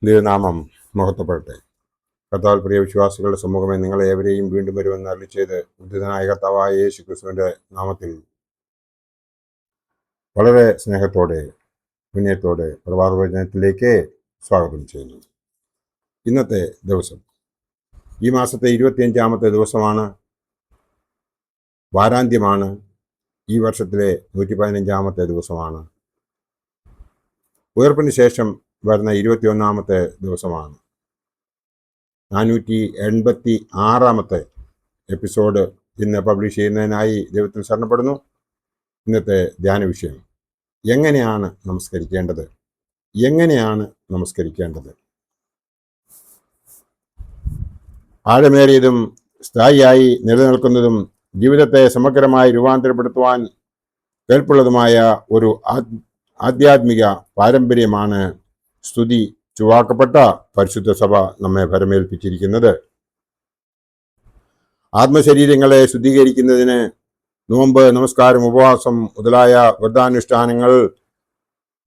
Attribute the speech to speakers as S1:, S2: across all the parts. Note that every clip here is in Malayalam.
S1: ദൈവനാമം മഹത്വപ്പെടട്ടെ. കർത്താവിൽ പ്രിയ വിശ്വാസികളുടെ സമൂഹമേ, നിങ്ങളെ ഏവരെയും വീണ്ടും വരുമെന്ന് അരുളിച്ചെയ്ത് ഉദ്ധിതനായ കർത്താവായ യേശു ക്രിസ്തുവിന്റെ നാമത്തിൽ വളരെ സ്നേഹത്തോടെ വിനയത്തോടെ പ്രഭാതവചനത്തിലേക്ക് സ്വാഗതം ചെയ്യുന്നു. ഇന്നത്തെ ദിവസം ഈ മാസത്തെ 25-ാമത്തെ ദിവസമാണ്. വാരാന്ത്യമാണ്. ഈ വർഷത്തിലെ 115-ാമത്തെ ദിവസമാണ്. ഉയർപ്പിന് ശേഷം വരുന്ന 21-ാമത്തെ ദിവസമാണ്. 486-ാമത്തെ എപ്പിസോഡ് ഇന്ന് പബ്ലിഷ് ചെയ്യുന്നതിനായി ദൈവത്തിൽ ശരണപ്പെടുന്നു. ഇന്നത്തെ ധ്യാന വിഷയം: എങ്ങനെയാണ് നമസ്കരിക്കേണ്ടത്? എങ്ങനെയാണ് നമസ്കരിക്കേണ്ടത്? ആഴമേറിയതും സ്ഥായിയായി നിലനിൽക്കുന്നതും ജീവിതത്തെ സമഗ്രമായി രൂപാന്തരപ്പെടുത്തുവാൻ കേൾപ്പുള്ളതുമായ ഒരു ആധ്യാത്മിക പാരമ്പര്യമാണ് സ്തുതി ചുവാക്കപ്പെട്ട പരിശുദ്ധ സഭ നമ്മെ ഭരമേൽപ്പിച്ചിരിക്കുന്നത്. ആത്മശരീരങ്ങളെ ശുദ്ധീകരിക്കുന്നതിന് നോമ്പ്, നമസ്കാരം, ഉപവാസം മുതലായ വ്രതാനുഷ്ഠാനങ്ങൾ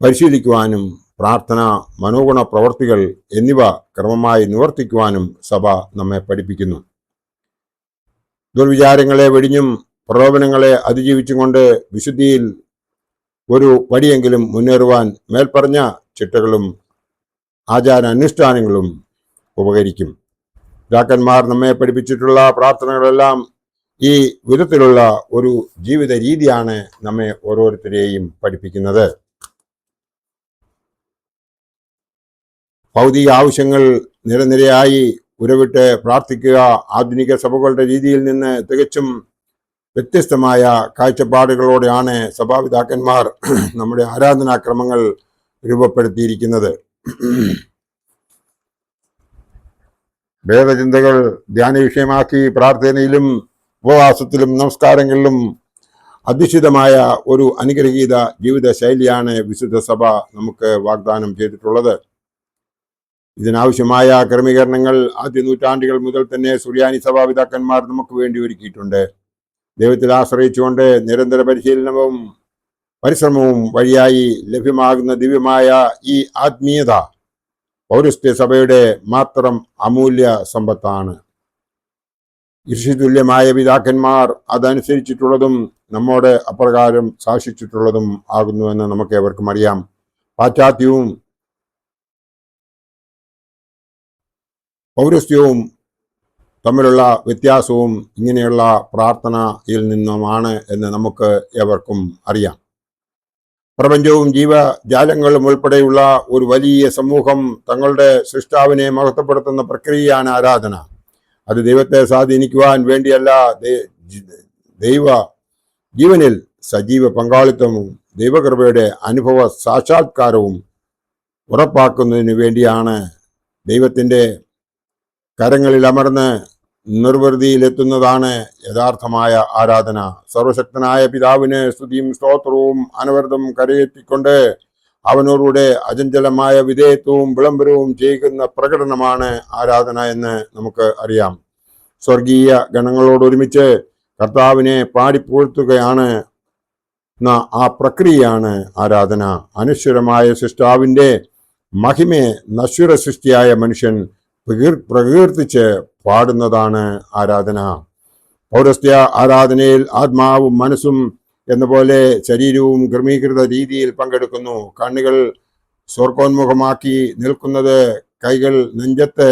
S1: പരിശീലിക്കുവാനും പ്രാർത്ഥന, മനോഗുണ പ്രവർത്തികൾ എന്നിവ ക്രമമായി നിവർത്തിക്കുവാനും സഭ നമ്മെ പഠിപ്പിക്കുന്നു. ദുർവിചാരങ്ങളെ വെടിഞ്ഞും പ്രലോഭനങ്ങളെ അതിജീവിച്ചും കൊണ്ട് വിശുദ്ധിയിൽ ഒരു പടിയെങ്കിലും മുന്നേറുവാൻ മേൽപ്പറഞ്ഞ ചിട്ടകളും ആചാരാനുഷ്ഠാനങ്ങളും ഉപകരിക്കും. പിതാക്കന്മാർ നമ്മെ പഠിപ്പിച്ചിട്ടുള്ള പ്രാർത്ഥനകളെല്ലാം ഈ വിധത്തിലുള്ള ഒരു ജീവിത രീതിയാണ് നമ്മെ ഓരോരുത്തരെയും പഠിപ്പിക്കുന്നത്. ഭൗതിക ആവശ്യങ്ങൾ നിരനിരയായി ഉരവിട്ട് പ്രാർത്ഥിക്കുക ആധുനിക സഭകളുടെ രീതിയിൽ നിന്ന് തികച്ചും വ്യത്യസ്തമായ കാഴ്ചപ്പാടുകളോടെയാണ് സഭാപിതാക്കന്മാർ നമ്മുടെ ആരാധനാക്രമങ്ങൾ രൂപപ്പെടുത്തിയിരിക്കുന്നത്. ഭേദചിന്തകൾ ധ്യാന വിഷയമാക്കി പ്രാർത്ഥനയിലും ഉപവാസത്തിലും നമസ്കാരങ്ങളിലും അധിഷ്ഠിതമായ ഒരു അനുഗ്രഹീത ജീവിത ശൈലിയാണ് വിശുദ്ധ സഭ നമുക്ക് വാഗ്ദാനം ചെയ്തിട്ടുള്ളത്. ഇതിനാവശ്യമായ ക്രമീകരണങ്ങൾ ആദ്യ നൂറ്റാണ്ടുകൾ മുതൽ തന്നെ സുറിയാനി സഭാപിതാക്കന്മാർ നമുക്ക് വേണ്ടി ഒരുക്കിയിട്ടുണ്ട്. ദൈവത്തിൽ ആശ്രയിച്ചുകൊണ്ട് നിരന്തര പരിശീലനവും പരിശ്രമവും വഴിയായി ലഭ്യമാകുന്ന ദിവ്യമായ ഈ ആത്മീയത പൗരസ്ത്യ സഭയുടെ മാത്രം അമൂല്യ സമ്പത്താണ്. ഋഷിതുല്യമായ പിതാക്കന്മാർ അതനുസരിച്ചിട്ടുള്ളതും നമ്മോട് അപ്രകാരം സാക്ഷിച്ചിട്ടുള്ളതും ആകുന്നുവെന്ന് നമുക്ക് ഏവർക്കും അറിയാം. പാശ്ചാത്യവും പൗരസ്ത്യവും തമ്മിലുള്ള വ്യത്യാസവും ഇങ്ങനെയുള്ള പ്രാർത്ഥനയിൽ നിന്നുമാണ് എന്ന് നമുക്ക് ഏവർക്കും അറിയാം. പ്രപഞ്ചവും ജീവജാലങ്ങളും ഉൾപ്പെടെയുള്ള ഒരു വലിയ സമൂഹം തങ്ങളുടെ സൃഷ്ടാവിനെ മഹത്വപ്പെടുത്തുന്ന പ്രക്രിയയാണ് ആരാധന. അത് ദൈവത്തെ സ്വാധീനിക്കുവാൻ വേണ്ടിയല്ല, ദൈവ ജീവനിൽ സജീവ പങ്കാളിത്തവും ദൈവകൃപയുടെ അനുഭവ സാക്ഷാത്കാരവും ഉറപ്പാക്കുന്നതിന് വേണ്ടിയാണ്. ദൈവത്തിൻ്റെ കരങ്ങളിൽ അമർന്ന് നിർവൃതിയിലെത്തുന്നതാണ് യഥാർത്ഥമായ ആരാധന. സർവശക്തനായ പിതാവിന് സ്തുതിയും സ്തോത്രവും അനവരതം കരയേറ്റിക്കൊണ്ട് അവനോടുകൂടെ അചഞ്ചലമായ വിധേയത്വവും വിളംബരവും ചെയ്യുന്ന പ്രകടനമാണ് ആരാധന എന്ന് നമുക്ക് അറിയാം. സ്വർഗീയ ഗണങ്ങളോടൊരുമിച്ച് കർത്താവിനെ പാടിപ്പുകഴ്ത്തുകയാണ് ആ പ്രക്രിയയാണ് ആരാധന. അനശ്വരമായ സൃഷ്ടാവിൻ്റെ മഹിമയെ നശ്വര സൃഷ്ടിയായ മനുഷ്യൻ പ്രകീർത്തിച്ച് പാടുന്നതാണ് ആരാധന. പൗരസ്ത്യ ആരാധനയിൽ ആത്മാവും മനസ്സും എന്ന പോലെ ശരീരവും ക്രമീകൃത രീതിയിൽ പങ്കെടുക്കുന്നു. കണ്ണുകൾ സ്വർഗോന്മുഖമാക്കി നിൽക്കുന്നത്, കൈകൾ നെഞ്ചത്ത്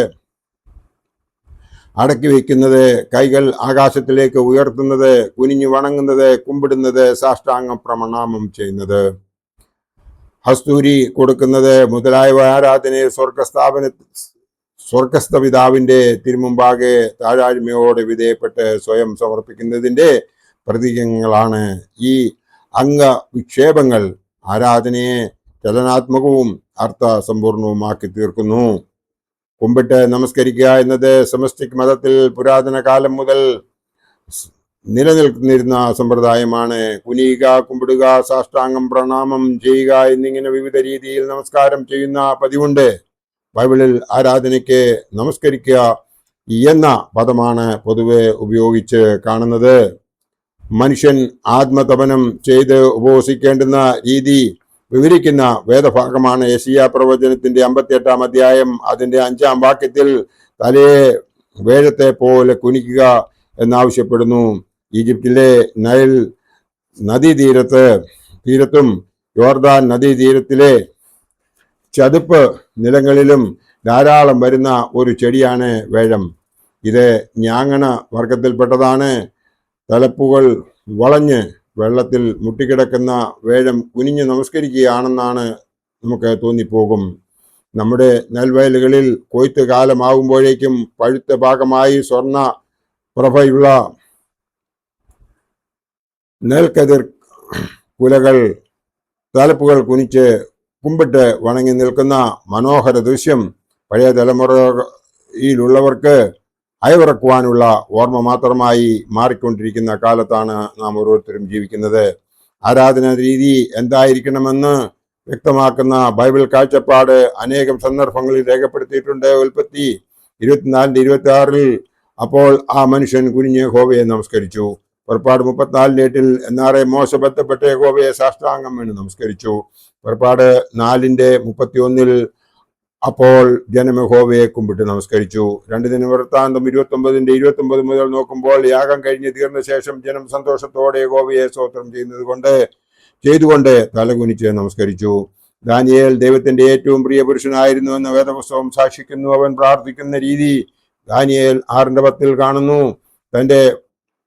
S1: അടക്കി വയ്ക്കുന്നത്, കൈകൾ ആകാശത്തിലേക്ക് ഉയർത്തുന്നത്, കുനിഞ്ഞു വണങ്ങുന്നത്, കുമ്പിടുന്നത്, സാഷ്ടാംഗം പ്രണാമം ചെയ്യുന്നത്, ഹസ്തൂരി കൊടുക്കുന്നത് മുതലായവ ആരാധനയെ സ്വർഗസ്ഥ പിതാവിൻ്റെ തിരുമുമ്പാകെ താഴാഴ്മയോടെ വിധേയപ്പെട്ട് സ്വയം സമർപ്പിക്കുന്നതിൻ്റെ പ്രതീകങ്ങളാണ്. ഈ അംഗവിക്ഷേപങ്ങൾ ആരാധനയെ ചലനാത്മകവും അർത്ഥസമ്പൂർണവുമാക്കി തീർക്കുന്നു. കുമ്പിട്ട് നമസ്കരിക്കുക എന്നത് സെമസ്റ്റിക് മതത്തിൽ പുരാതന കാലം മുതൽ നിലനിൽക്കുന്നിരുന്ന സമ്പ്രദായമാണ്. കുനിയുക, കുമ്പിടുക, സാഷ്ടാംഗം പ്രണാമം ചെയ്യുക എന്നിങ്ങനെ വിവിധ രീതിയിൽ നമസ്കാരം ചെയ്യുന്ന പതിവുണ്ട്. ബൈബിളിൽ ആരാധനയ്ക്ക് നമസ്കരിക്കുക എന്ന പദമാണ് പൊതുവെ ഉപയോഗിച്ച് കാണുന്നത്. മനുഷ്യൻ ആത്മതപനം ചെയ്ത് ഉപവസിക്കേണ്ടുന്ന രീതി വിവരിക്കുന്ന വേദഭാഗമാണ് യെശയ്യാ പ്രവചനത്തിന്റെ 58-ാം അധ്യായം. അതിന്റെ 5-ാം വാക്യത്തിൽ തലയെ വേഴത്തെ പോലെ കുനിക്കുക എന്നാവശ്യപ്പെടുന്നു. ഈജിപ്തിലെ നൈൽ തീരത്തും യോർദാൻ നദീതീരത്തിലെ ചതുപ്പ് നിലങ്ങളിലും ധാരാളം വരുന്ന ഒരു ചെടിയാണ് വേഴം. ഇത് ഞാങ്ങണ വർഗത്തിൽപ്പെട്ടതാണ്. തലപ്പുകൾ വളഞ്ഞ് വെള്ളത്തിൽ മുട്ടിക്കിടക്കുന്ന വേഴം കുനിഞ്ഞ് നമസ്കരിക്കുകയാണെന്നാണ് നമുക്ക് തോന്നിപ്പോകും. നമ്മുടെ നെൽവയലുകളിൽ കൊയ്ത്ത് കാലമാകുമ്പോഴേക്കും പഴുത്ത ഭാഗമായി സ്വർണ്ണ പ്രഭയുള്ള നെൽക്കതിർ കുലകൾ തലപ്പുകൾ കുനിച്ച് കുമ്പിട്ട് വണങ്ങി നിൽക്കുന്ന മനോഹര ദൃശ്യം പഴയ തലമുറയിലുള്ളവർക്ക് അയവിറക്കുവാനുള്ള ഓർമ്മ മാത്രമായി മാറിക്കൊണ്ടിരിക്കുന്ന കാലത്താണ് നാം ഓരോരുത്തരും ജീവിക്കുന്നത്. ആരാധന രീതി എന്തായിരിക്കണമെന്ന് വ്യക്തമാക്കുന്ന ബൈബിൾ കാഴ്ചപ്പാട് അനേകം സന്ദർഭങ്ങളിൽ രേഖപ്പെടുത്തിയിട്ടുണ്ട്. ഉൽപ്പത്തി 24-26 അപ്പോൾ ആ മനുഷ്യൻ കുനിഞ്ഞ് യഹോവയെ നമസ്കരിച്ചു. പുറപ്പാട് 34-8 എന്നാറെ മോശ ബന്ധപ്പെട്ട് യഹോവയെ സാഷ്ടാംഗം വീണ് നമസ്കരിച്ചു. പുറപ്പാട് 4-31 അപ്പോൾ ജനം യഹോവയെ കുമ്പിട്ട് നമസ്കരിച്ചു. 2 ദിനവൃത്താന്തം 29-29 മുതൽ നോക്കുമ്പോൾ യാഗം കഴിഞ്ഞ് തീർന്ന ശേഷം ജനം സന്തോഷത്തോടെ യഹോവയെ സ്തോത്രം ചെയ്തുകൊണ്ട് തലകുനിച്ച് നമസ്കരിച്ചു. ദാനിയേൽ ദൈവത്തിന്റെ ഏറ്റവും പ്രിയ പുരുഷനായിരുന്നു എന്ന് വേദപുസ്തകം സാക്ഷിക്കുന്നു. അവൻ പ്രാർത്ഥിക്കുന്ന രീതി ദാനിയേൽ 6:10 കാണുന്നു. തന്റെ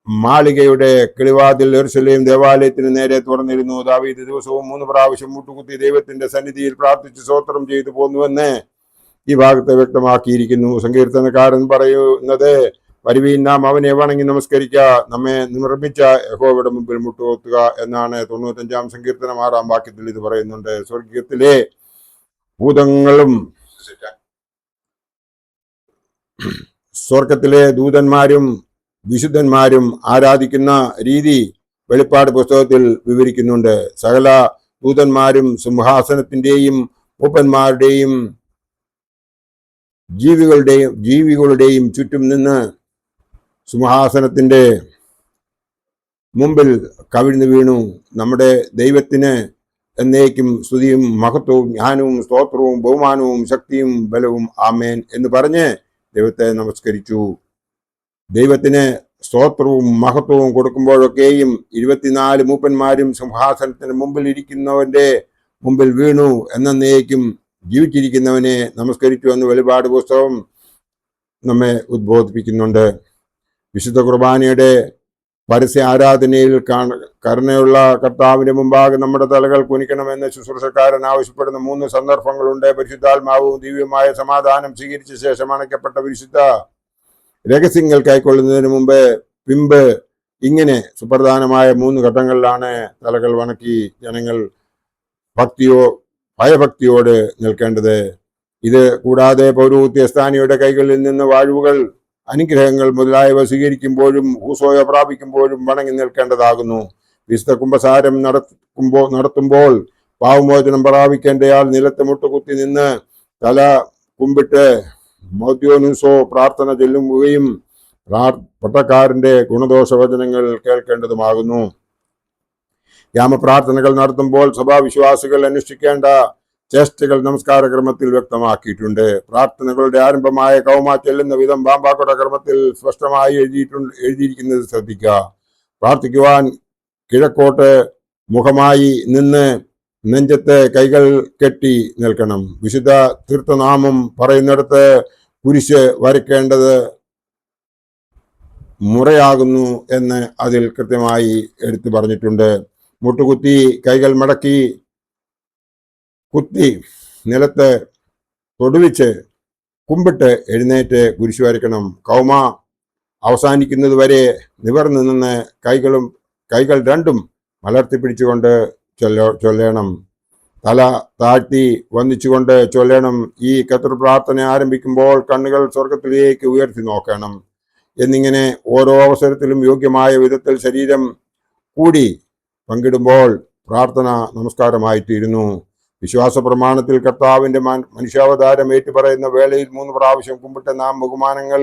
S1: മാളികയുടെ കിളിവാതിൽ യെരൂശലേം ദേവാലയത്തിന് നേരെ തുറന്നിരുന്നു. ദാവീദ് ദിവസവും 3 പ്രാവശ്യം മുട്ടുകുത്തി ദൈവത്തിന്റെ സന്നിധിയിൽ പ്രാർത്ഥിച്ച് സ്തോത്രം ചെയ്തു പോന്നുവെന്ന് ഈ ഭാഗത്ത് വ്യക്തമാക്കിയിരിക്കുന്നു. സങ്കീർത്തനക്കാരൻ പറയുന്നത്, വരുവീൻ നാം അവനെ വണങ്ങി നമസ്കരിക്കുക, നമ്മെ നിർമ്മിച്ച യഹോവയുടെ മുമ്പിൽ മുട്ടുകുത്തുക എന്നാണ്. 95-ാം സങ്കീർത്തനം 6-ാം വാക്യത്തിൽ ഇത് പറയുന്നുണ്ട്. സ്വർഗത്തിലെ ദൂതന്മാരും വിശുദ്ധന്മാരും ആരാധിക്കുന്ന രീതി വെളിപ്പാട് പുസ്തകത്തിൽ വിവരിക്കുന്നുണ്ട്. സകല ദൂതന്മാരും സിംഹാസനത്തിന്റെയും മൂപ്പന്മാരുടെയും ജീവികളുടെയും ചുറ്റും നിന്ന് സിംഹാസനത്തിന്റെ മുമ്പിൽ കവിഴ്ന്നു വീണു. നമ്മുടെ ദൈവത്തിന് എന്നേക്കും സ്തുതിയും മഹത്വവും ജ്ഞാനവും സ്തോത്രവും ബഹുമാനവും ശക്തിയും ബലവും ആമേൻ എന്ന് പറഞ്ഞ് ദൈവത്തെ നമസ്കരിച്ചു. ദൈവത്തിന് സ്തോത്രവും മഹത്വവും കൊടുക്കുമ്പോഴൊക്കെയും 24 മൂപ്പന്മാരും സിംഹാസനത്തിന് മുമ്പിൽ ഇരിക്കുന്നവന്റെ മുമ്പിൽ വീണു. എന്നേക്കും ജീവിച്ചിരിക്കുന്നവനെ നമസ്കരിച്ചു എന്ന് വെളിപാട് പുസ്തകം നമ്മെ ഉദ്ബോധിപ്പിക്കുന്നുണ്ട്. വിശുദ്ധ കുർബാനയുടെ പരസ്യ ആരാധനയിൽ കരുണയുള്ള കർത്താവിന്റെ മുമ്പാകെ നമ്മുടെ തലകൾ കുനിക്കണമെന്ന് ശുശ്രൂഷക്കാരൻ ആവശ്യപ്പെടുന്ന 3 സന്ദർഭങ്ങളുണ്ട്. പരിശുദ്ധാത്മാവും ദിവ്യമായ സമാധാനം സ്വീകരിച്ച ശേഷം അണയ്ക്കപ്പെട്ട വിശുദ്ധ രഹസ്യങ്ങൾ കൈക്കൊള്ളുന്നതിന് പിമ്പ് ഇങ്ങനെ സുപ്രധാനമായ 3 ഘട്ടങ്ങളിലാണ് തലകൾ വണക്കി ജനങ്ങൾ ഭയഭക്തിയോട് നിൽക്കേണ്ടത്. ഇത് കൂടാതെ പൗരോഹിത്യസ്ഥാനിയുടെ കൈകളിൽ നിന്ന് വാഴ്വുകൾ, അനുഗ്രഹങ്ങൾ മുതലായവ സ്വീകരിക്കുമ്പോഴും ഹൂസോയ പ്രാപിക്കുമ്പോഴും വണങ്ങി നിൽക്കേണ്ടതാകുന്നു. വിശുദ്ധ കുമ്പസാരം നടത്തുമ്പോൾ പാവമോചനം പ്രാപിക്കേണ്ടയാൾ നിലത്ത് മുട്ടുകുത്തി നിന്ന് തല കുമ്പിട്ട് മൗദ്യോനുസോ പ്രാർത്ഥന ചൊല്ലുകയും പട്ടക്കാരന്റെ ഗുണദോഷ വചനങ്ങൾ കേൾക്കേണ്ടതുമാകുന്നു. യാമപ്രാർത്ഥനകൾ നടത്തുമ്പോൾ സഭാവിശ്വാസികൾ അനുഷ്ഠിക്കേണ്ട ചേഷ്ടകൾ നമസ്കാര ക്രമത്തിൽ വ്യക്തമാക്കിയിട്ടുണ്ട്. പ്രാർത്ഥനകളുടെ ആരംഭമായ കൗമ ചെല്ലുന്ന വിധം ബാമ്പാക്കൊട ക്രമത്തിൽ സ്പഷ്ടമായി എഴുതിയിരിക്കുന്നത് ശ്രദ്ധിക്കുക. പ്രാർത്ഥിക്കുവാൻ കിഴക്കോട്ട് മുഖമായി നിന്ന് നെഞ്ചത്ത് കൈകൾ കെട്ടി നിൽക്കണം. വിശുദ്ധ തീർത്ഥനാമം പറയുന്നിടത്ത് കുരിശ് വരയ്ക്കേണ്ടത് മുറയാകുന്നു എന്ന് അതിൽ കൃത്യമായി എടുത്തു പറഞ്ഞിട്ടുണ്ട്. മുട്ടുകുത്തി കൈകൾ മടക്കി കുത്തി നിലത്ത് തൊടുവിച്ച് കുമ്പിട്ട് എഴുന്നേറ്റ് കുരിശ് വരയ്ക്കണം. കൗമ അവസാനിക്കുന്നത് വരെ നിവർന്നു നിന്ന് കൈകൾ രണ്ടും മലർത്തിപ്പിടിച്ചുകൊണ്ട് ചൊല്ലണം. തല താഴ്ത്തി വന്ദിച്ചുകൊണ്ട് ചൊല്ലണം. ഈ കത്തർ പ്രാർത്ഥന ആരംഭിക്കുമ്പോൾ കണ്ണുകൾ സ്വർഗത്തിലേക്ക് ഉയർത്തി നോക്കണം. എന്നിങ്ങനെ ഓരോ അവസരത്തിലും യോഗ്യമായ വിധത്തിൽ ശരീരം കൂടി പങ്കിടുമ്പോൾ പ്രാർത്ഥന നമസ്കാരമായിത്തീരുന്നു. വിശ്വാസ പ്രമാണത്തിൽ കർത്താവിന്റെ മനുഷ്യാവതാരം ഏറ്റുപറയുന്ന വേളയിൽ 3 പ്രാവശ്യം കുമ്പിട്ട് നാം ബഹുമാനങ്ങൾ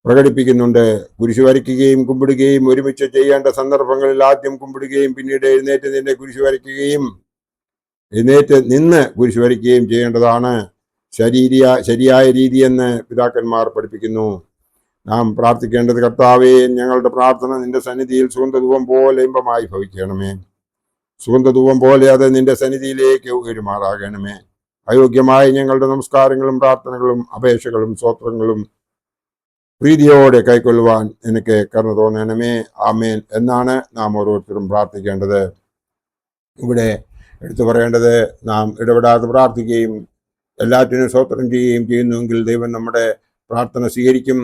S1: പ്രകടിപ്പിക്കുന്നുണ്ട്. കുരിശു വരയ്ക്കുകയും കുമ്പിടുകയും ഒരുമിച്ച് ചെയ്യേണ്ട സന്ദർഭങ്ങളിൽ ആദ്യം കുമ്പിടുകയും പിന്നീട് എഴുന്നേറ്റ് നിന്നെ കുരിശു വരയ്ക്കുകയും എഴുന്നേറ്റ് നിന്ന് കുരിശ് വരിക്കുകയും ചെയ്യേണ്ടതാണ് ശരിയായ രീതിയെന്ന് പിതാക്കന്മാർ പഠിപ്പിക്കുന്നു. നാം പ്രാർത്ഥിക്കേണ്ടത്, കർത്താവേ, ഞങ്ങളുടെ പ്രാർത്ഥന നിന്റെ സന്നിധിയിൽ സുഗന്ധധൂപം പോലെ ഇമ്പമായി ഭവിക്കണമേ. സുഗന്ധധൂപം പോലെ അത് നിന്റെ സന്നിധിയിലേക്ക് ഉയരുമാറാകണമേ. അയോഗ്യമായ ഞങ്ങളുടെ നമസ്കാരങ്ങളും പ്രാർത്ഥനകളും അപേക്ഷകളും സ്തോത്രങ്ങളും പ്രീതിയോടെ കൈക്കൊള്ളുവാൻ എനിക്ക് കരുണ തോന്നണമേ. ആമേൻ എന്നാണ് നാം ഓരോരുത്തരും പ്രാർത്ഥിക്കേണ്ടത്. ഇവിടെ എടുത്തു പറയേണ്ടത്, നാം ഇടപെടാതെ പ്രാർത്ഥിക്കുകയും എല്ലാറ്റിനും സ്തോത്രം ചെയ്യുകയും ചെയ്യുന്നുവെങ്കിൽ ദൈവം നമ്മുടെ പ്രാർത്ഥന സ്വീകരിക്കും.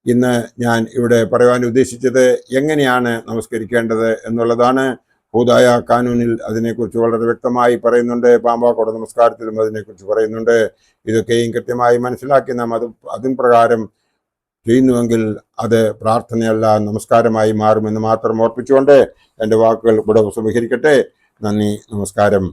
S1: ഇന്ന് ഞാൻ ഇവിടെ പറയുവാൻ ഉദ്ദേശിച്ചത് എങ്ങനെയാണ് നമസ്കരിക്കേണ്ടത് എന്നുള്ളതാണ്. ഹൂദായ കാനൂനിൽ അതിനെക്കുറിച്ച് വളരെ വ്യക്തമായി പറയുന്നുണ്ട്. പാമ്പാക്കോട നമസ്കാരത്തിലും അതിനെക്കുറിച്ച് പറയുന്നുണ്ട്. ഇതൊക്കെയും കൃത്യമായി മനസ്സിലാക്കി നാം അതിൻ പ്രകാരം ചെയ്യുന്നുവെങ്കിൽ അത് പ്രാർത്ഥനയല്ല, നമസ്കാരമായി മാറുമെന്ന് മാത്രം ഓർപ്പിച്ചുകൊണ്ട് എൻ്റെ വാക്കുകൾ ഇവിടെ ഉപസംഹരിക്കട്ടെ. നന്ദി, നമസ്കാരം.